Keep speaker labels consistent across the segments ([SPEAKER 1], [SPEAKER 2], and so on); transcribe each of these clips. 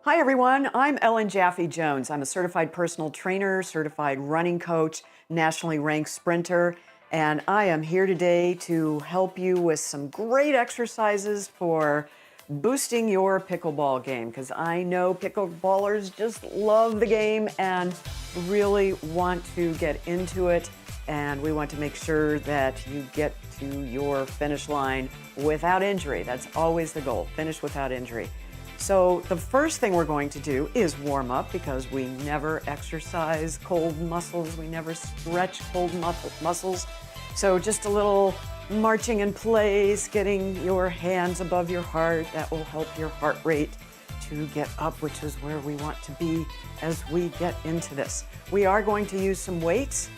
[SPEAKER 1] Hi, everyone. I'm Ellen Jaffe Jones. I'm a certified personal trainer, certified running coach, nationally ranked sprinter, and I am here today to help you with some great exercises for boosting your pickleball game, because I know pickleballers just love the game and really want to get into it, and we want to make sure that you get to your finish line without injury. That's always the goal, finish without injury. So the first thing we're going to do is warm up, because we never exercise cold muscles. We never stretch cold muscles. So just a little marching in place, getting your hands above your heart. That will help your heart rate to get up, which is where we want to be as we get into this. We are going to use some weights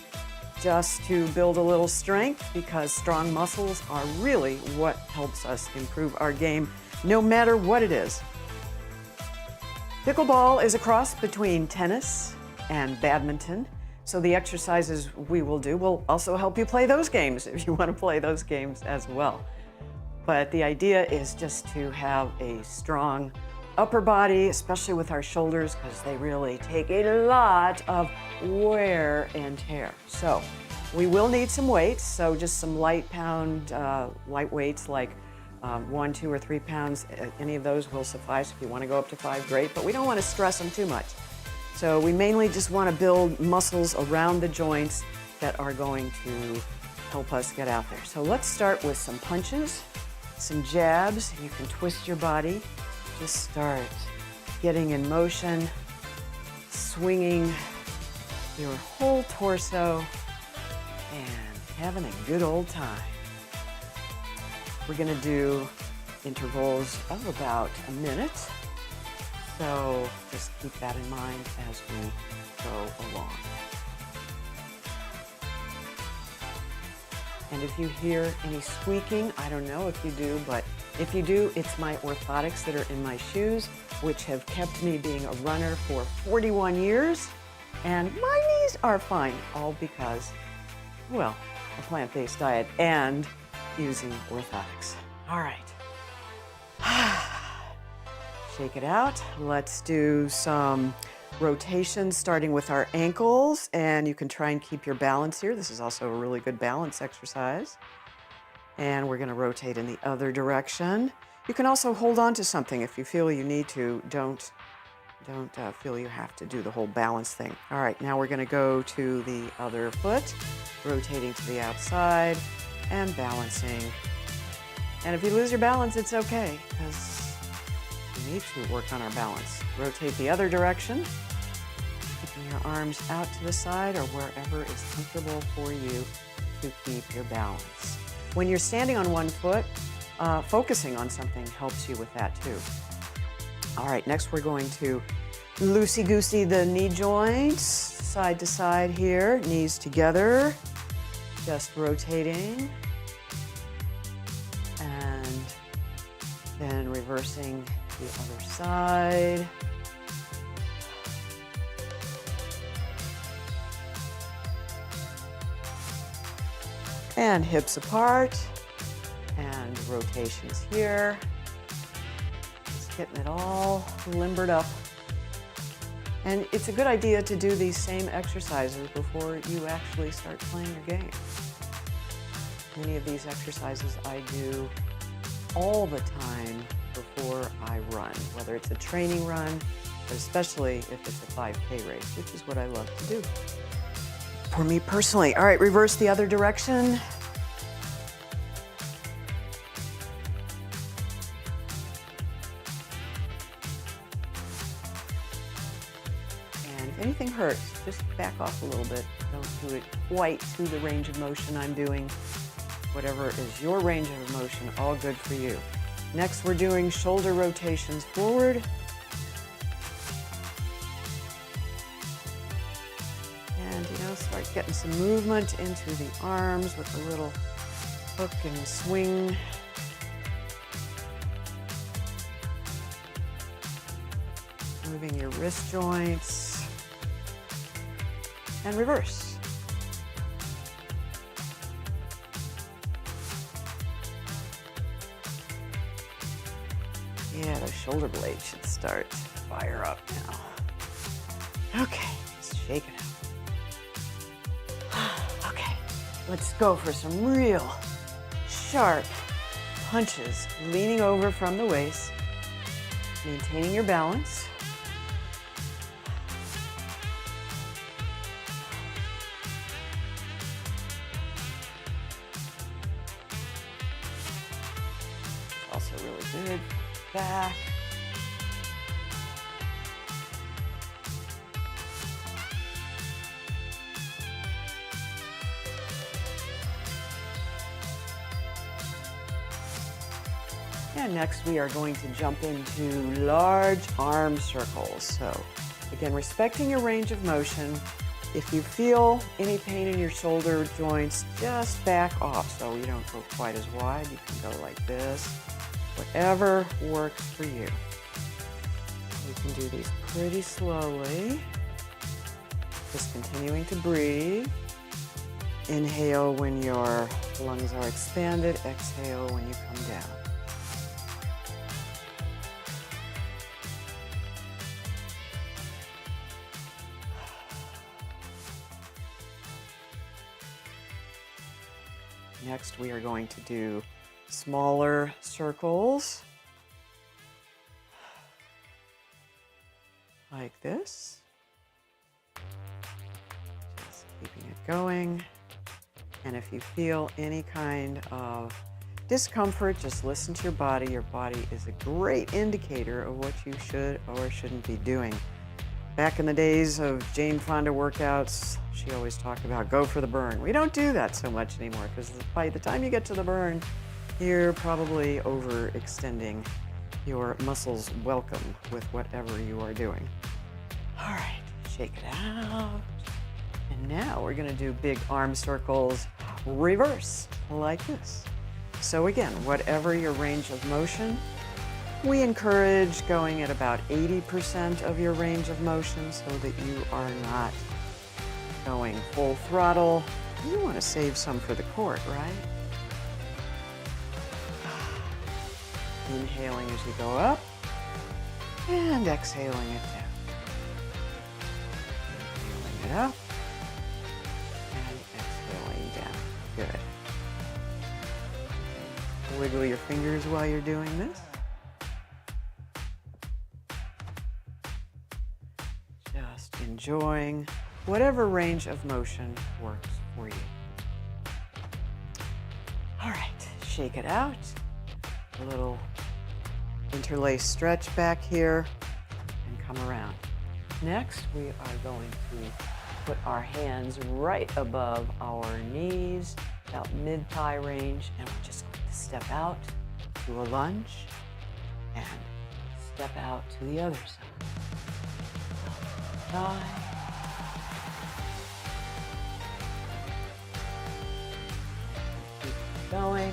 [SPEAKER 1] just to build a little strength, because strong muscles are really what helps us improve our game, no matter what it is. Pickleball is a cross between tennis and badminton, so the exercises we will do will also help you play those games if you want to play those games as well. But the idea is just to have a strong upper body, especially with our shoulders, because they really take a lot of wear and tear. So we will need some weights, so just some light weights like 1, 2, or 3 pounds. Any of those will suffice. If you want to go up to 5, great, but we don't want to stress them too much. So we mainly just want to build muscles around the joints that are going to help us get out there. So let's start with some punches, some jabs. You can twist your body. Just start getting in motion, swinging your whole torso and having a good old time. We're going to do intervals of about a minute, so just keep that in mind as we go along. And if you hear any squeaking, I don't know if you do, but if you do, it's my orthotics that are in my shoes, which have kept me being a runner for 41 years, and my knees are fine, all because, well, a plant-based diet and using orthotics. All right. Shake it out. Let's do some rotations, starting with our ankles, and you can try and keep your balance here. This is also a really good balance exercise. And we're going to rotate in the other direction. You can also hold on to something if you feel you need to. Don't feel you have to do the whole balance thing. All right, now we're going to go to the other foot, rotating to the outside and balancing. And if you lose your balance, it's okay, because we need to work on our balance. Rotate the other direction, keeping your arms out to the side or wherever is comfortable for you to keep your balance. When you're standing on one foot, focusing on something helps you with that too. All right, next we're going to loosey-goosey the knee joints, side to side here, knees together, just rotating, and then reversing the other side. And hips apart, and rotations here. Just getting it all limbered up. And it's a good idea to do these same exercises before you actually start playing your game. Many of these exercises I do all the time before I run, whether it's a training run, but especially if it's a 5K race, which is what I love to do for me personally. All right, reverse the other direction. And if anything hurts, just back off a little bit. Don't do it quite to the range of motion I'm doing. Whatever is your range of motion, all good for you. Next, we're doing shoulder rotations forward. And, start getting some movement into the arms with a little hook and swing. Moving your wrist joints. And reverse. Yeah, those shoulder blades should start to fire up now. Okay, let's shake it out. Okay, let's go for some real sharp punches, leaning over from the waist, maintaining your balance. Also really good. Back. And next we are going to jump into large arm circles. So again, respecting your range of motion. If you feel any pain in your shoulder joints, just back off so you don't go quite as wide. You can go like this, whatever works for you. You can do these pretty slowly, just continuing to breathe. Inhale when your lungs are expanded, exhale when you come down. Next, we are going to do smaller circles, like this. Just keeping it going. And if you feel any kind of discomfort, just listen to your body. Your body is a great indicator of what you should or shouldn't be doing. Back in the days of Jane Fonda workouts, she always talked about go for the burn. We don't do that so much anymore because by the time you get to the burn, you're probably overextending your muscles welcome with whatever you are doing. All right, shake it out. And now we're gonna do big arm circles, reverse, like this. So again, whatever your range of motion, we encourage going at about 80% of your range of motion so that you are not going full throttle. You want to save some for the court, right? Inhaling as you go up and exhaling it down. Inhaling it up and exhaling down. Good. Okay. Wiggle your fingers while you're doing this. Just enjoying whatever range of motion works for you. All right, shake it out. A little interlace stretch back here and come around. Next, we are going to put our hands right above our knees, about mid-thigh range, and we're just going to step out to a lunge and step out to the other side. Thigh. Keep going.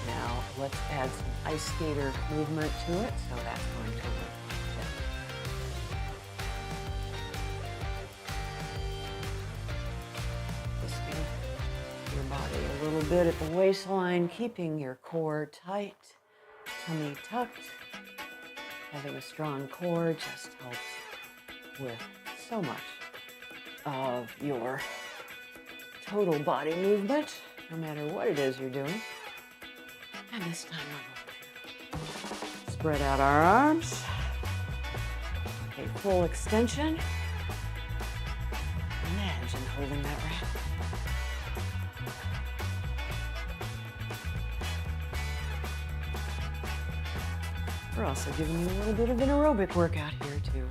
[SPEAKER 1] Now let's add some ice skater movement to it, so that's going to look like this. Twisting your body a little bit at the waistline, keeping your core tight, tummy tucked. Having a strong core just helps with so much of your total body movement, no matter what it is you're doing. And this time we're going to spread out our arms. A full extension. Imagine holding that wrap. We're also giving you a little bit of an aerobic workout here too.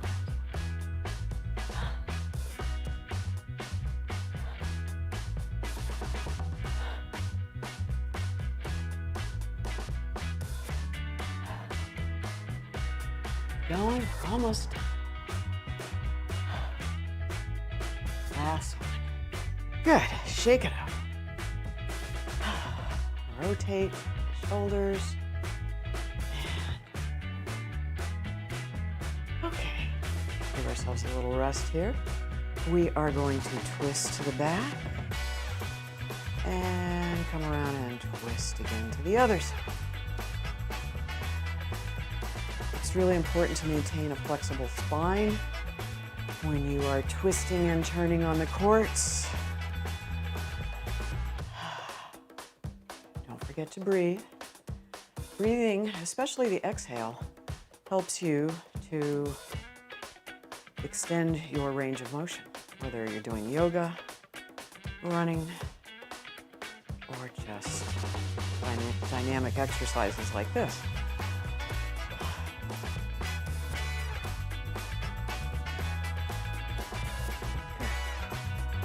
[SPEAKER 1] Going, we're almost done. Last one. Good, shake it out. Rotate the shoulders. And okay, give ourselves a little rest here. we are going to twist to the back and come around and twist again to the other side. It's really important to maintain a flexible spine when you are twisting and turning on the courts. Don't forget to breathe. Breathing, especially the exhale, helps you to extend your range of motion, whether you're doing yoga, running, or just dynamic exercises like this.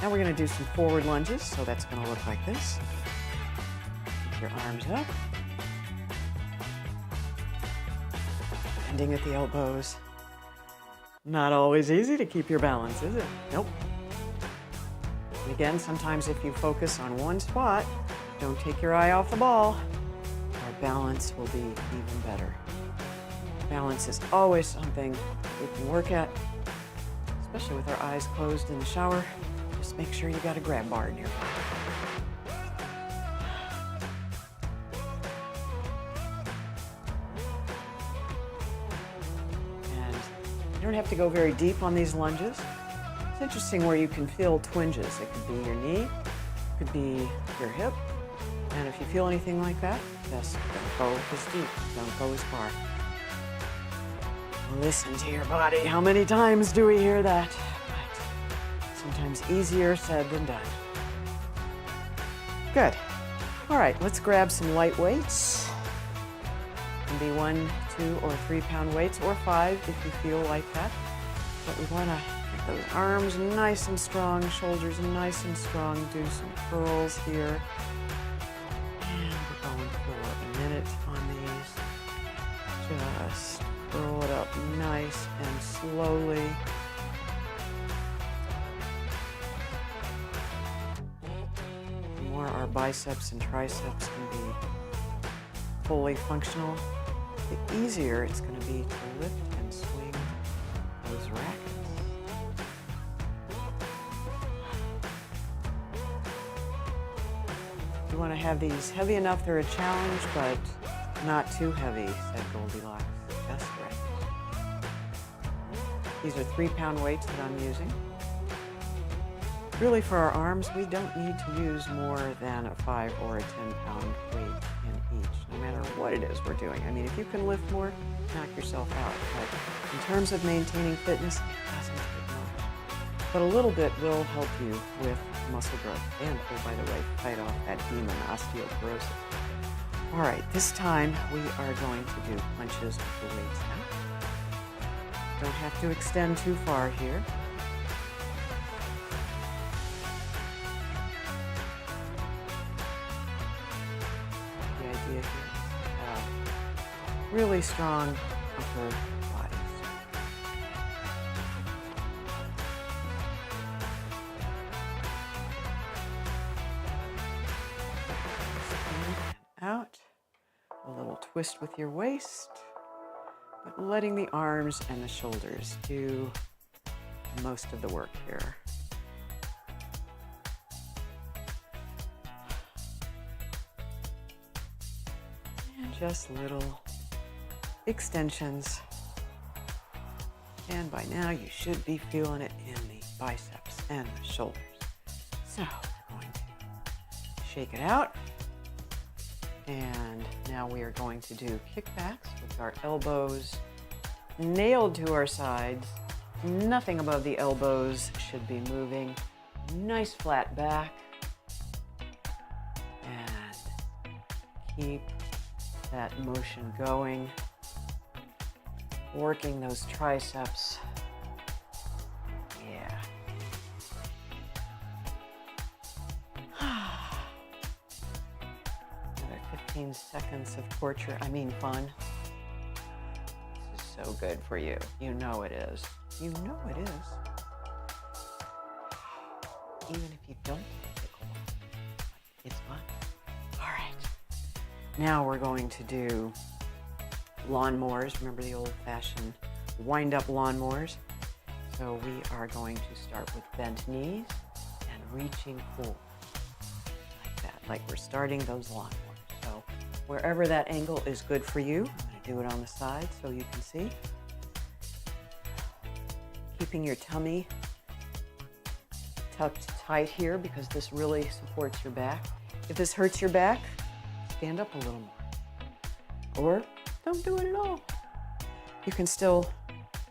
[SPEAKER 1] Now we're going to do some forward lunges, so that's going to look like this. Keep your arms up. Bending at the elbows. Not always easy to keep your balance, is it? Nope. And again, sometimes if you focus on one spot, don't take your eye off the ball, our balance will be even better. Balance is always something we can work at, especially with our eyes closed in the shower. Just make sure you got a grab bar in your pocket. And you don't have to go very deep on these lunges. It's interesting where you can feel twinges. It could be your knee, it could be your hip. And if you feel anything like that, just don't go as deep, don't go as far. Listen to your body. How many times do we hear that? Sometimes easier said than done. Good. All right, let's grab some light weights. It can be 1, 2, or 3 pound weights, or 5 if you feel like that. But we want to get those arms nice and strong, shoulders nice and strong. Do some curls here. And we're going for a minute on these. Just roll it up nice and slowly. Our biceps and triceps can be fully functional, the easier it's going to be to lift and swing those rackets. You want to have these heavy enough they're a challenge, but not too heavy, said Goldilocks. Just right. These are 3 pound weights that I'm using. Really, for our arms, we don't need to use more than a 5 or a 10 pound weight in each, no matter what it is we're doing. I mean, if you can lift more, knock yourself out. But in terms of maintaining fitness, it doesn't take much. But a little bit will help you with muscle growth and, oh, by the way, fight off that demon osteoporosis. All right, this time we are going to do punches with the weights out. Don't have to extend too far here. Really strong upper bodies. In and out. A little twist with your waist, but letting the arms and the shoulders do most of the work here. And just little extensions, and by now you should be feeling it in the biceps and the shoulders. So we're going to shake it out, and now we are going to do kickbacks with our elbows nailed to our sides. Nothing above the elbows should be moving. Nice flat back, and keep that motion going. Working those triceps. Yeah. Another 15 seconds of torture. I mean fun. This is so good for you. You know it is. You know it is. Even if you don't play pickleball, it's fun. All right. Now we're going to do lawnmowers. Remember the old-fashioned wind-up lawnmowers? So we are going to start with bent knees and reaching forward like that, like we're starting those long ones. So wherever that angle is good for you, I'm going to do it on the side so you can see. Keeping your tummy tucked tight here because this really supports your back. If this hurts your back, stand up a little more. Or don't do it at all. You can still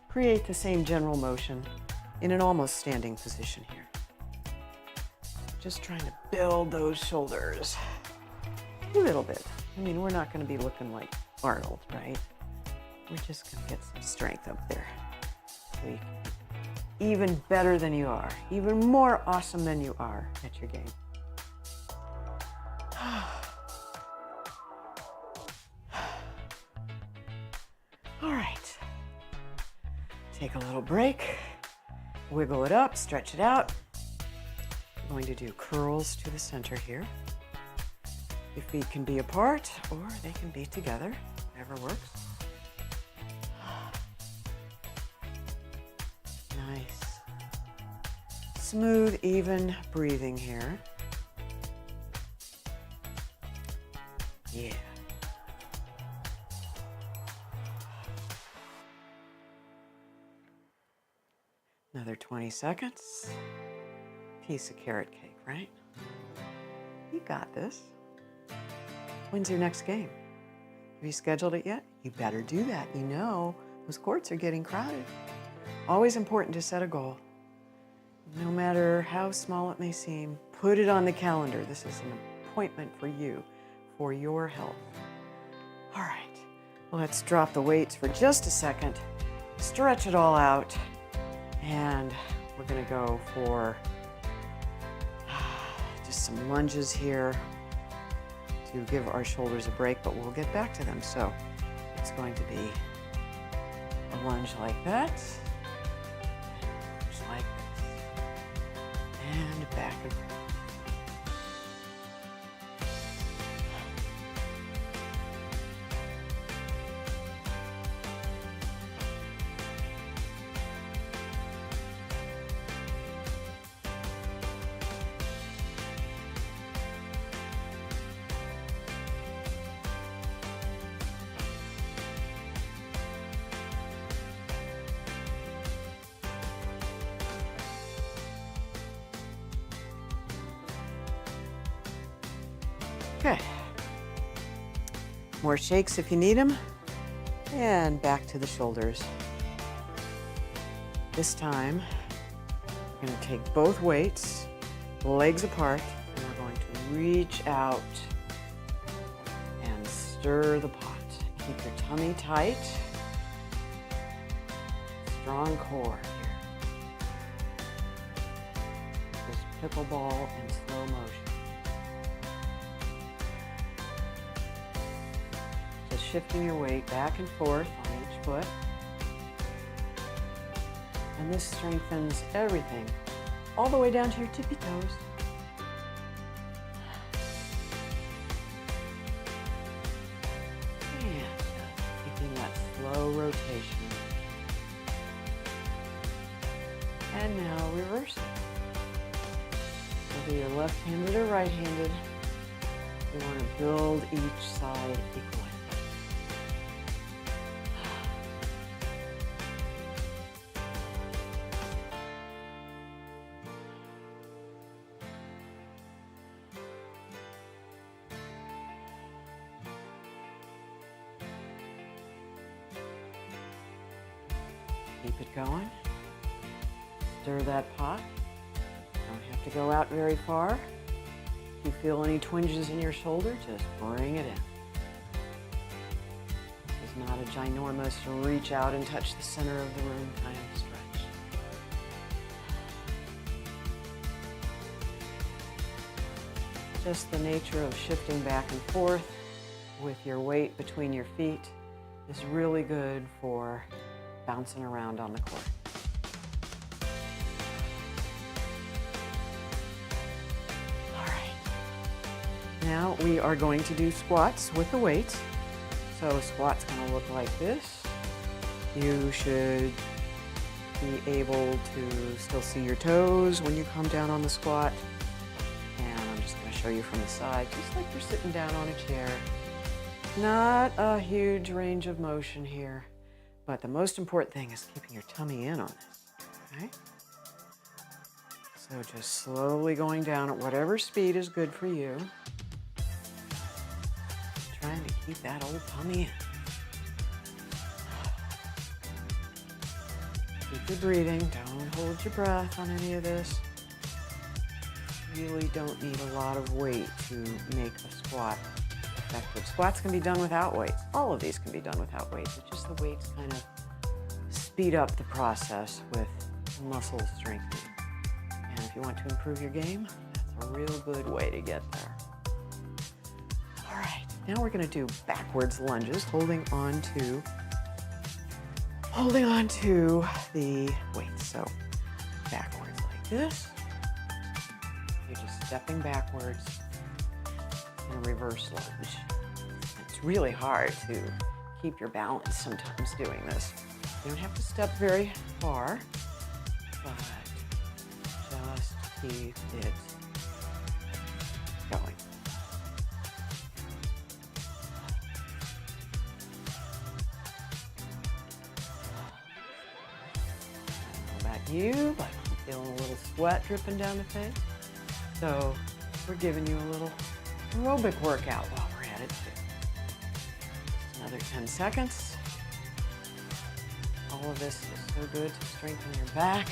[SPEAKER 1] create the same general motion in an almost standing position here. Just trying to build those shoulders a little bit. I mean, we're not going to be looking like Arnold, right? We're just going to get some strength up there. So you can be even better than you are, even more awesome than you are at your game. All right. Take a little break. Wiggle it up, stretch it out. We're going to do curls to the center here. Your feet can be apart or they can be together, whatever works. Nice. Smooth, even breathing here. Yeah. Another 20 seconds. Piece of carrot cake, right? You got this. When's your next game? Have you scheduled it yet? You better do that. You know, those courts are getting crowded. Always important to set a goal. No matter how small it may seem, put it on the calendar. This is an appointment for you, for your health. All right, let's drop the weights for just a second. Stretch it all out. And we're gonna go for just some lunges here to give our shoulders a break, but we'll get back to them. So it's going to be a lunge like that, lunge like this, and back and forth. Okay, more shakes if you need them, and back to the shoulders. This time, we're going to take both weights, legs apart, and we're going to reach out and stir the pot. Keep your tummy tight, strong core here. Just pickleball in slow motion. Shifting your weight back and forth on each foot. And this strengthens everything, all the way down to your tippy toes. And keeping that slow rotation. And now reverse it. Whether you're left-handed or right-handed, you want to build each side equally. Keep it going. Stir that pot. Don't have to go out very far. If you feel any twinges in your shoulder, just bring it in. This is not a ginormous reach out and touch the center of the room kind of stretch. Just the nature of shifting back and forth with your weight between your feet is really good for bouncing around on the court. All right. Now we are going to do squats with the weights. So squat's going to look like this. You should be able to still see your toes when you come down on the squat. And I'm just going to show you from the side, just like you're sitting down on a chair. Not a huge range of motion here, but the most important thing is keeping your tummy in on this, okay? So just slowly going down at whatever speed is good for you. Trying to keep that old tummy in. Keep your breathing, don't hold your breath on any of this. Really don't need a lot of weight to make a squat effective. Squats can be done without weights. All of these can be done without weights. It's just the weights kind of speed up the process with muscle strengthening. And if you want to improve your game, that's a real good way to get there. All right, now we're going to do backwards lunges, holding on to the weights. So backwards like this. You're just stepping backwards in a reverse lunge. It's really hard to keep your balance sometimes doing this. You don't have to step very far, but just keep it going. I don't know about you, but I'm feeling a little sweat dripping down the face. So we're giving you a little aerobic workout while we're at it too. Just another 10 seconds. All of this is so good to strengthen your back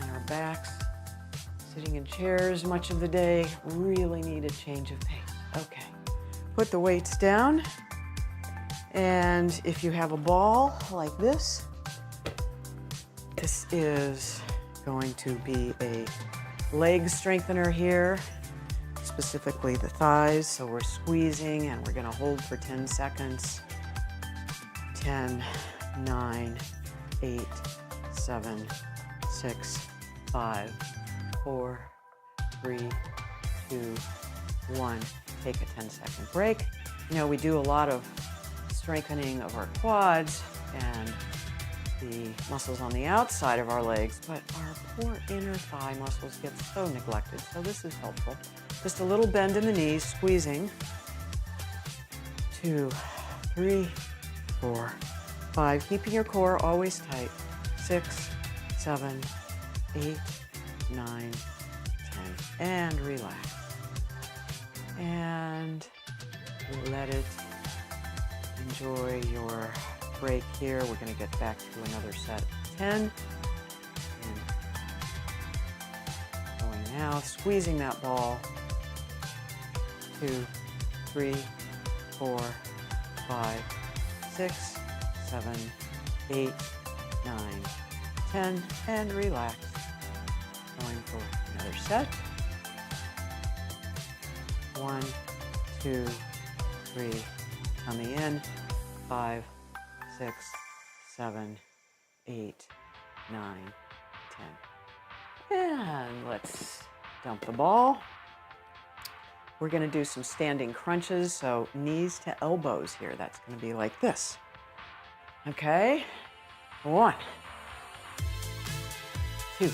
[SPEAKER 1] and our backs. Sitting in chairs much of the day, really need a change of pace. Okay, put the weights down. And if you have a ball like this, this is going to be a leg strengthener here, specifically the thighs. So we're squeezing and we're gonna hold for 10 seconds. 10, 9, 8, 7, 6, 5, 4, 3, 2, 1. Take a 10-second break. You know, we do a lot of strengthening of our quads and the muscles on the outside of our legs, but our poor inner thigh muscles get so neglected. So this is helpful. Just a little bend in the knees, squeezing. 2, 3, 4, 5. Keeping your core always tight. 6, 7, 8, 9, 10. And relax. And let it enjoy your break here. We're going to get back to another set of 10. And going now, squeezing that ball. 2, 3, 4, 5, 6, 7, 8, 9, 10, and relax. Going for another set. 1, 2, 3, tummy in. 5, 6, 7, 8, 9, 10. And let's dump the ball. We're going to do some standing crunches, so knees to elbows here. That's going to be like this. Okay? 1, 2,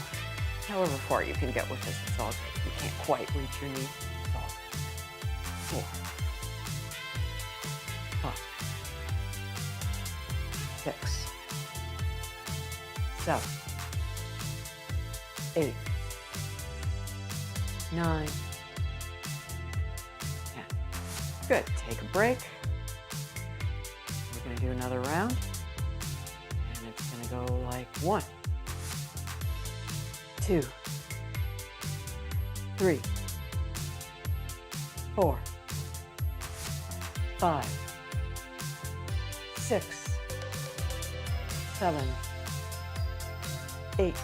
[SPEAKER 1] however far you can get with this, it's all good. You can't quite reach your knees, it's all good. 4, 5, 6, 7, 8, 9, 10. Good. Take a break. We're going to do another round. And it's going to go like 1, 2, 3, 4, 5, 6, 7, 8,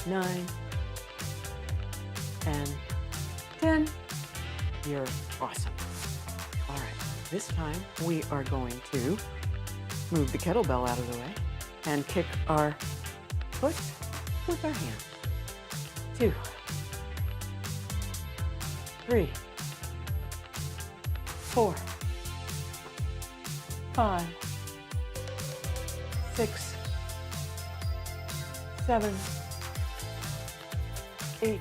[SPEAKER 1] 9, and 10. You're awesome. All right, this time we are going to move the kettlebell out of the way and kick our foot with our hand. 2, 3, 4, 5, 6, 7, 8,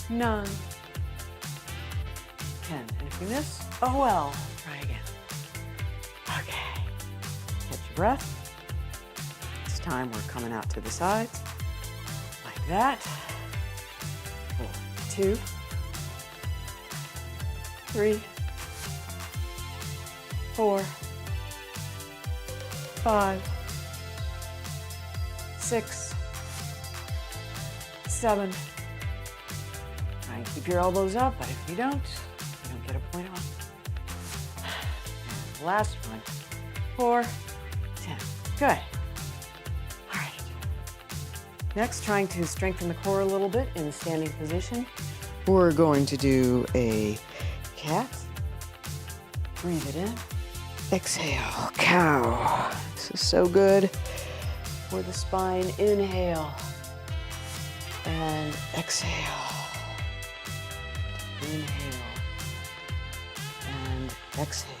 [SPEAKER 1] 9, 10. And if you miss, oh well, try again. Okay, catch your breath. This time we're coming out to the sides, like that. 4, 2, 3, 4, 5, 6, 7. Try and keep your elbows up, but if you don't get a point off. And last one, 4, 10. Good. All right. Next, trying to strengthen the core a little bit in the standing position. We're going to do a cat. Breathe it in. Exhale, cow. This is so good for the spine. Inhale and exhale. Inhale and exhale.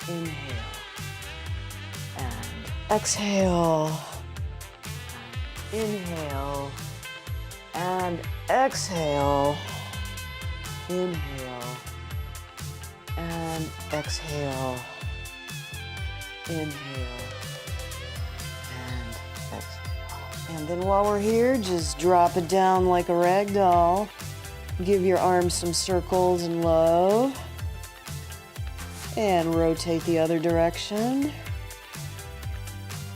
[SPEAKER 1] Inhale and exhale. Inhale and exhale. Inhale and exhale. Inhale and exhale. And then while we're here, just drop it down like a rag doll. Give your arms some circles and love. And rotate the other direction.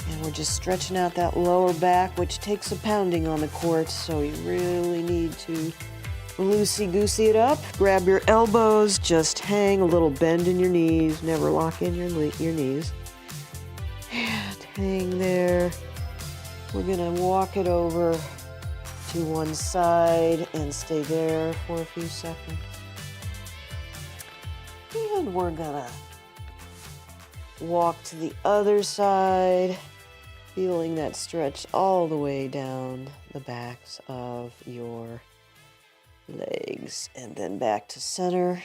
[SPEAKER 1] And we're just stretching out that lower back, which takes a pounding on the core, so you really need to loosey-goosey it up. Grab your elbows, just hang a little bend in your knees, never lock in your knees. And hang there. We're gonna walk it over to one side and stay there for a few seconds. And we're gonna walk to the other side, feeling that stretch all the way down the backs of your legs, and then back to center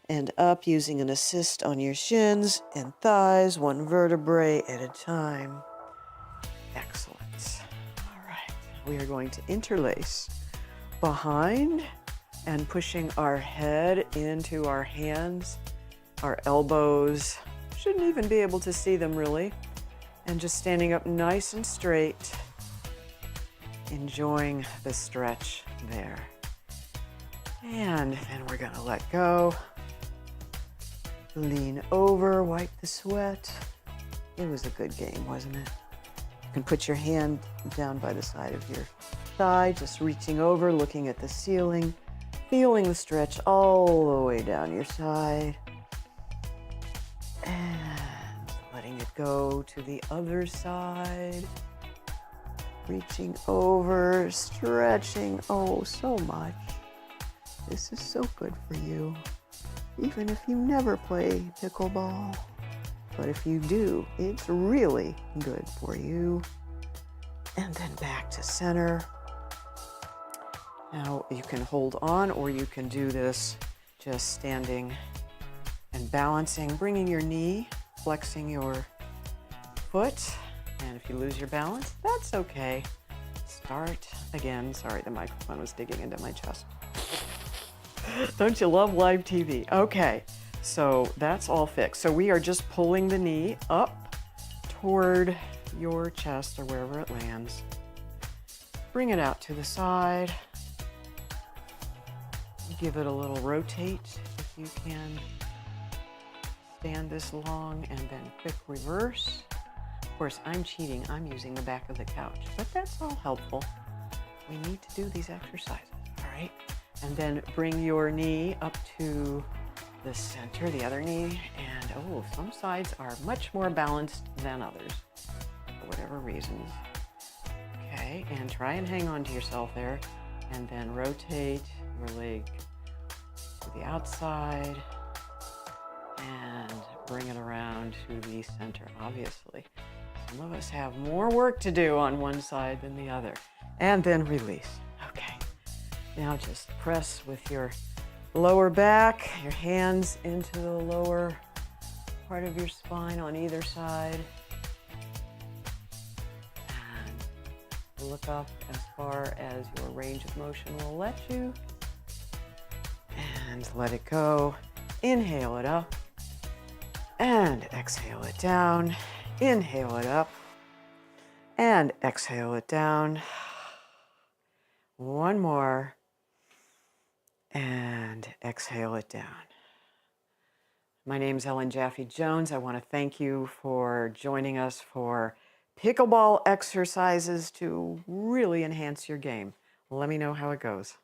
[SPEAKER 1] and up, using an assist on your shins and thighs, one vertebrae at a time. Excellent. All right, we are going to interlace behind and pushing our head into our hands, our elbows. Shouldn't even be able to see them really. And just standing up nice and straight, enjoying the stretch there. And then we're gonna let go. Lean over, wipe the sweat. It was a good game, wasn't it? You can put your hand down by the side of your thigh, just reaching over, looking at the ceiling, feeling the stretch all the way down your side. And letting it go to the other side. Reaching over, stretching, oh, so much. This is so good for you, even if you never play pickleball. But if you do, it's really good for you. And then back to center. Now you can hold on, or you can do this just standing and balancing, bringing your knee, flexing your foot. And if you lose your balance, that's okay. Start again. Sorry, the microphone was digging into my chest. Don't you love live TV? Okay, so that's all fixed. So we are just pulling the knee up toward your chest or wherever it lands. Bring it out to the side. Give it a little rotate if you can. Stand this long and then quick reverse. Of course, I'm cheating. I'm using the back of the couch, but that's all helpful. We need to do these exercises, all right? And then bring your knee up to the center, the other knee, and oh, some sides are much more balanced than others, for whatever reasons. Okay, and try and hang on to yourself there, and then rotate your leg to the outside, and bring it around to the center, obviously. Some of us have more work to do on one side than the other. And then release. Okay. Now just press with your lower back, your hands into the lower part of your spine on either side. look up as far as your range of motion will let you. And let it go. Inhale it up. And exhale it down. Inhale it up. And exhale it down. One more. And exhale it down. My name's Ellen Jaffe Jones. I want to thank you for joining us for pickleball exercises to really enhance your game. Let me know how it goes.